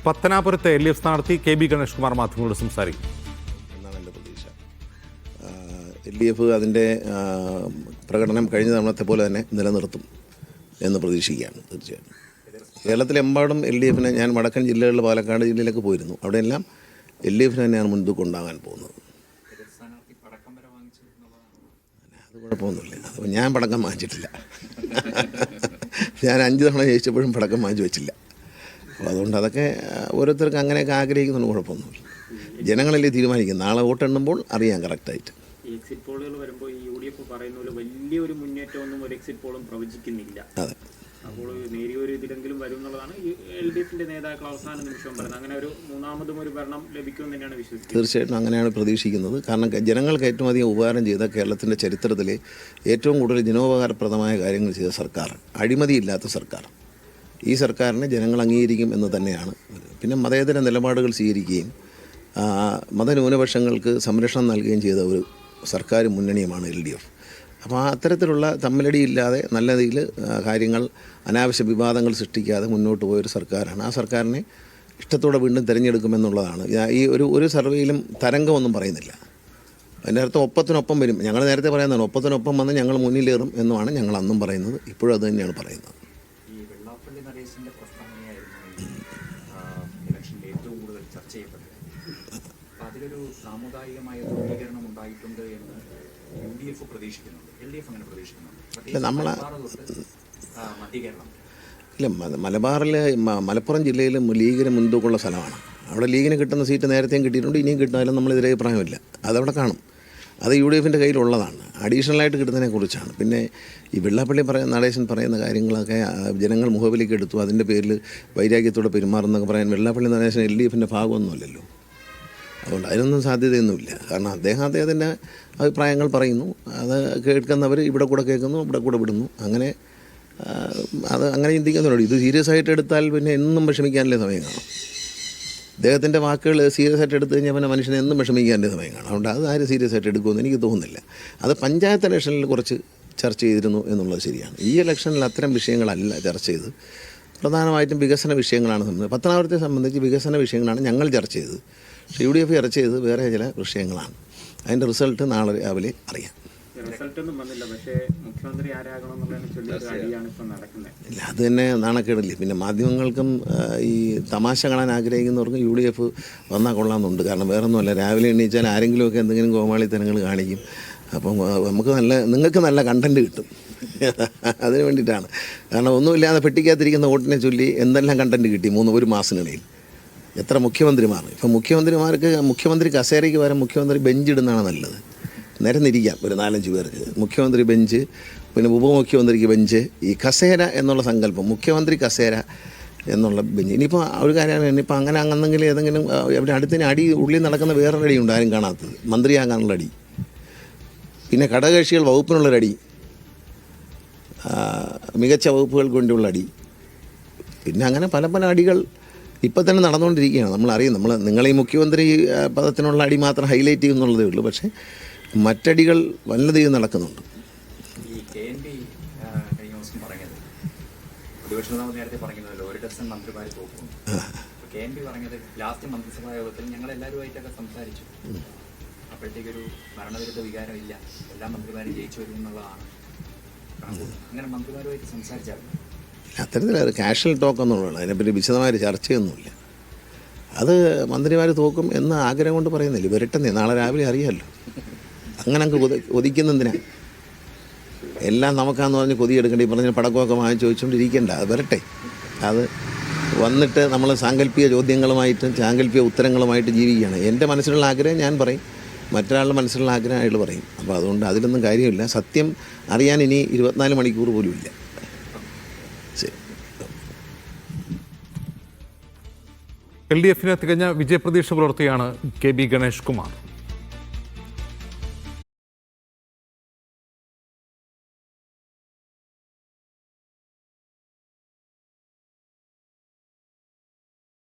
പത്തനാപുരത്തെ LDF സ്ഥാനാർത്ഥി KB Ganesh Kumar മാധ്യമങ്ങളോട് സംസാരിക്കും എന്നാണ് എൻ്റെ പ്രതീക്ഷ. LDF അതിൻ്റെ പ്രകടനം കഴിഞ്ഞ തവണത്തെ പോലെ തന്നെ നിലനിർത്തും എന്ന് പ്രതീക്ഷിക്കുകയാണ്. തീർച്ചയായും കേരളത്തിലെമ്പാടും LDFനെ, ഞാൻ വടക്കൻ ജില്ലകളിൽ പാലക്കാട് ജില്ലയിലേക്ക് പോയിരുന്നു, അവിടെയെല്ലാം LDFന് തന്നെയാണ് മുൻതൂക്കം ഉണ്ടാകാൻ പോകുന്നത്. അത് കുഴപ്പമൊന്നുമില്ല. അപ്പോൾ ഞാൻ പടക്കം വാങ്ങിച്ചിട്ടില്ല. ഞാൻ 5 തവണ ജയിച്ചപ്പോഴും പടക്കം വാങ്ങിച്ചു വെച്ചില്ല. അപ്പോൾ അതുകൊണ്ട് അതൊക്കെ ഓരോരുത്തർക്ക് അങ്ങനെയൊക്കെ ആഗ്രഹിക്കുന്നതുകൊണ്ട് കുഴപ്പമൊന്നുമില്ല. ജനങ്ങളല്ലേ തീരുമാനിക്കും. നാളെ വോട്ടെണ്ണുമ്പോൾ അറിയാം കറക്റ്റായിട്ട്. എക്സിറ്റ് പോളുകൾ വരുമ്പോൾ ഈ UDF പറയുന്ന പോലെ വലിയൊരു മുന്നേറ്റമൊന്നും ഒരു എക്സിറ്റ് പോളും പ്രവചിക്കുന്നില്ല. അതെ, അപ്പോൾ നേരിയൊരു ഇതിലെങ്കിലും വരും എന്നുള്ളതാണ് ഈ LDFന്റെ നേതാക്കൾ അവസാന നിമിഷം പറയുന്നത്. അങ്ങനെ ഒരു മൂന്നാമതും ഒരു ഭരണം ലഭിക്കുമെന്ന് തന്നെയാണ് വിശ്വസിക്കുന്നത്. തീർച്ചയായിട്ടും അങ്ങനെയാണ് പ്രതീക്ഷിക്കുന്നത്. കാരണം ജനങ്ങൾക്ക് ഏറ്റവും അധികം ഉപകാരം ചെയ്ത, കേരളത്തിൻ്റെ ചരിത്രത്തിലെ ഏറ്റവും കൂടുതൽ ജനോപകാരപ്രദമായ കാര്യങ്ങൾ ചെയ്ത സർക്കാർ, അഴിമതിയില്ലാത്ത സർക്കാർ. ഈ സർക്കാരിനെ ജനങ്ങൾ അംഗീകരിക്കും എന്ന് തന്നെയാണ്. പിന്നെ മതേതര നിലപാടുകൾ സ്വീകരിക്കുകയും മതന്യൂനപക്ഷങ്ങൾക്ക് സംരക്ഷണം നൽകുകയും ചെയ്ത ഒരു സർക്കാർ മുന്നണിയുമാണ് LDF. അപ്പോൾ അത്തരത്തിലുള്ള തമ്മിലടിയില്ലാതെ നല്ല രീതിയിൽ കാര്യങ്ങൾ, അനാവശ്യ വിവാദങ്ങൾ സൃഷ്ടിക്കാതെ മുന്നോട്ട് പോയൊരു സർക്കാരാണ്. ആ സർക്കാരിനെ ഇഷ്ടത്തോടെ വീണ്ടും തിരഞ്ഞെടുക്കുമെന്നുള്ളതാണ്. ഈ ഒരു സർവേയിലും തരംഗമൊന്നും പറയുന്നില്ല. അതിൻ്റെ അർത്ഥം ഒപ്പത്തിനൊപ്പം വരും. ഞങ്ങൾ നേരത്തെ പറയുന്നതാണ്, ഒപ്പത്തിനൊപ്പം വന്ന് ഞങ്ങൾ മുന്നിലേറും എന്നുമാണ് ഞങ്ങൾ അന്നും പറയുന്നത്. ഇപ്പോഴും അത് തന്നെയാണ് പറയുന്നത്. അതിലൊരു സാമുദായികമായ ധ്രുവീകരണം ഉണ്ടായിട്ടുണ്ട് എന്ന് UDF പ്രതീക്ഷിക്കുന്നുണ്ട്. LDF അങ്ങനെ പ്രതീക്ഷിക്കുന്നുണ്ട്. ഇല്ല, മലബാറിൽ മലപ്പുറം ജില്ലയിൽ ലീഗിന് മുൻതൂക്കമുള്ള സ്ഥലമാണ്. അവിടെ ലീഗിന് കിട്ടുന്ന സീറ്റ് നേരത്തെയും കിട്ടിയിട്ടുണ്ട്, ഇനിയും കിട്ടാനും നമ്മളെതിരെ അഭിപ്രായമില്ല. അതവിടെ കാണും. അത് UDFൻ്റെ കയ്യിലുള്ളതാണ്. അഡീഷണലായിട്ട് കിട്ടുന്നതിനെക്കുറിച്ചാണ്. പിന്നെ ഈ വെള്ളാപ്പള്ളി നടേശൻ പറയുന്ന കാര്യങ്ങളൊക്കെ ജനങ്ങൾ മുഖവിലേക്ക് എടുത്തു, അതിൻ്റെ പേരിൽ വൈരാഗ്യത്തോടെ പെരുമാറുന്നൊക്കെ പറയാൻ വെള്ളാപ്പള്ളി നടേശൻ LDFൻ്റെ ഭാഗമൊന്നുമല്ലല്ലോ. അതുകൊണ്ട് അതിനൊന്നും സാധ്യതയൊന്നുമില്ല. കാരണം അദ്ദേഹത്തിൻ്റെ അഭിപ്രായങ്ങൾ പറയുന്നു, അത് കേൾക്കുന്നവർ ഇവിടെ കൂടെ കേൾക്കുന്നു, ഇവിടെ കൂടെ വിടുന്നു. അങ്ങനെ അത് അങ്ങനെ ചിന്തിക്കുന്നുള്ളൂ. ഇത് സീരിയസ് ആയിട്ട് എടുത്താൽ പിന്നെ എന്നും വിഷമിക്കാനല്ലേ സമയം കാണും. അദ്ദേഹത്തിൻ്റെ വാക്കുകൾ സീരിയസ് ആയിട്ട് എടുത്തു കഴിഞ്ഞാൽ പിന്നെ മനുഷ്യനെ എന്നും വിഷമിക്കാൻ്റെ സമയം കാണും. അതുകൊണ്ട് അത് ആരും സീരിയസ് ആയിട്ട് എടുക്കുമെന്ന് എനിക്ക് തോന്നുന്നില്ല. അത് പഞ്ചായത്ത് ഇലക്ഷനിൽ കുറച്ച് ചർച്ച ചെയ്തിരുന്നു എന്നുള്ളത് ശരിയാണ്. ഈ ഇലക്ഷനിൽ അത്തരം വിഷയങ്ങളല്ല ചർച്ച ചെയ്ത്, പ്രധാനമായിട്ടും വികസന വിഷയങ്ങളാണ്. പത്തനാപുരത്തെ സംബന്ധിച്ച് വികസന വിഷയങ്ങളാണ് ഞങ്ങൾ ചർച്ച ചെയ്തത്. പക്ഷേ UDF ചർച്ച ചെയ്ത് വേറെ ചില വിഷയങ്ങളാണ്. അതിൻ്റെ റിസൾട്ട് നാളെ രാവിലെ അറിയാം. ഇല്ല, അത് തന്നെ നാണക്കേടില്ലേ. പിന്നെ മാധ്യമങ്ങൾക്കും ഈ തമാശ കാണാൻ ആഗ്രഹിക്കുന്നവർക്കും UDF വന്നാൽ കൊള്ളാമെന്നുണ്ട്. കാരണം വേറൊന്നുമല്ല, രാവിലെ എണീച്ചാൽ ആരെങ്കിലുമൊക്കെ എന്തെങ്കിലും കോമാളിത്തരങ്ങൾ കാണിക്കും. അപ്പം നിങ്ങൾക്ക് നല്ല കണ്ടൻറ്റ് കിട്ടും. അതിന് വേണ്ടിയിട്ടാണ്. കാരണം ഒന്നുമില്ലാതെ പെട്ടിക്കകത്തിരിക്കുന്ന വോട്ടിനെ ചൊല്ലി എന്തെല്ലാം കണ്ടൻറ്റ് കിട്ടി ഒരു മാസത്തിനിടയിൽ. എത്ര മുഖ്യമന്ത്രിമാർ. ഇപ്പം മുഖ്യമന്ത്രി കസേരയ്ക്ക് പകരം മുഖ്യമന്ത്രി ബെഞ്ച് ഇടുന്നതാണ് നല്ലത്. നിരന്നിരിക്കാം ഒരു 4-5 പേർക്ക്. മുഖ്യമന്ത്രി ബെഞ്ച്, പിന്നെ ഉപമുഖ്യമന്ത്രിക്ക് ബെഞ്ച്. ഈ കസേര എന്നുള്ള സങ്കല്പം, മുഖ്യമന്ത്രി കസേര എന്നുള്ള ബെഞ്ച്. ഇനിയിപ്പോൾ ഒരു കാര്യമാണ്, ഇനിയിപ്പോൾ അങ്ങനെങ്കിൽ ഏതെങ്കിലും ഇവിടെ അടുത്തിന് അടി ഉള്ളിൽ നടക്കുന്ന വേറൊരു അടിയുണ്ട് ആരും കാണാത്തത്, മന്ത്രിയാകാനുള്ള അടി. പിന്നെ ഘടകകക്ഷികൾ വകുപ്പിനുള്ളൊരടി, മികച്ച വകുപ്പുകൾക്ക് വേണ്ടിയുള്ള അടി. പിന്നെ അങ്ങനെ പല പല അടികൾ ഇപ്പം തന്നെ നടന്നുകൊണ്ടിരിക്കുകയാണ്. നമ്മളറിയും. നിങ്ങൾ ഈ മുഖ്യമന്ത്രി പദത്തിനുള്ള അടി മാത്രം ഹൈലൈറ്റ് ചെയ്യുന്നുള്ളതേ ഉള്ളൂ. പക്ഷേ മറ്റടികൾ വല്ലതീയും നടക്കുന്നുണ്ട്. ഈ KNP കഴിഞ്ഞ ദിവസം പറഞ്ഞത്, നേരത്തെ പറഞ്ഞല്ലോ, 1 ഡസൻ മന്ത്രിമാർ തോക്കും. KNP പറഞ്ഞത് ലാസ്റ്റ് മന്ത്രിസഭാ യോഗത്തിൽ ഞങ്ങളെല്ലാവരുമായിട്ടൊക്കെ സംസാരിച്ചു. അപ്പോഴത്തേക്കൊരു ഭരണവിരുദ്ധ വികാരമില്ല, എല്ലാ മന്ത്രിമാരും ജയിച്ചു വരും എന്നുള്ളതാണ്. അങ്ങനെ മന്ത്രിമാരുമായിട്ട് സംസാരിച്ചായിരുന്നു. അത്തരത്തിലൊരു കാഷ്വൽ ടോക്ക് എന്നുള്ളതാണ്. അതിനെപ്പറ്റി വിശദമായ ചർച്ചയൊന്നുമില്ല. അത് മന്ത്രിമാർ തോക്കും എന്ന് ആഗ്രഹം കൊണ്ട് പറയുന്നില്ല. വരട്ടെന്നേ, നാളെ രാവിലെ അറിയാമല്ലോ. അങ്ങനെ അങ്ങ് കൊതിക്കുന്നെന്തിനാ? എല്ലാം നമുക്കാന്ന് പറഞ്ഞ് കൊതിയെടുക്കേണ്ടി പറഞ്ഞ് പടക്കമൊക്കെ വാങ്ങിച്ച് ചോദിച്ചുകൊണ്ടിരിക്കേണ്ട. അത് വരട്ടെ. അത് വന്നിട്ട് നമ്മൾ സാങ്കല്പിക ചോദ്യങ്ങളുമായിട്ടും സാങ്കല്പിക ഉത്തരങ്ങളുമായിട്ട് ജീവിക്കുകയാണ്. എൻ്റെ മനസ്സിലുള്ള ആഗ്രഹം ഞാൻ പറയും, മറ്റൊരാളുടെ മനസ്സിലുള്ള ആഗ്രഹം അയാൾ പറയും. അപ്പോൾ അതുകൊണ്ട് അതിലൊന്നും കാര്യമില്ല. സത്യം അറിയാൻ ഇനി 24 മണിക്കൂർ പോലും ഇല്ല. ശരി. LDFന് തികഞ്ഞ വിജയപ്രതീക്ഷ പുലർത്തിയാണ് KB ഗണേഷ് കുമാർ.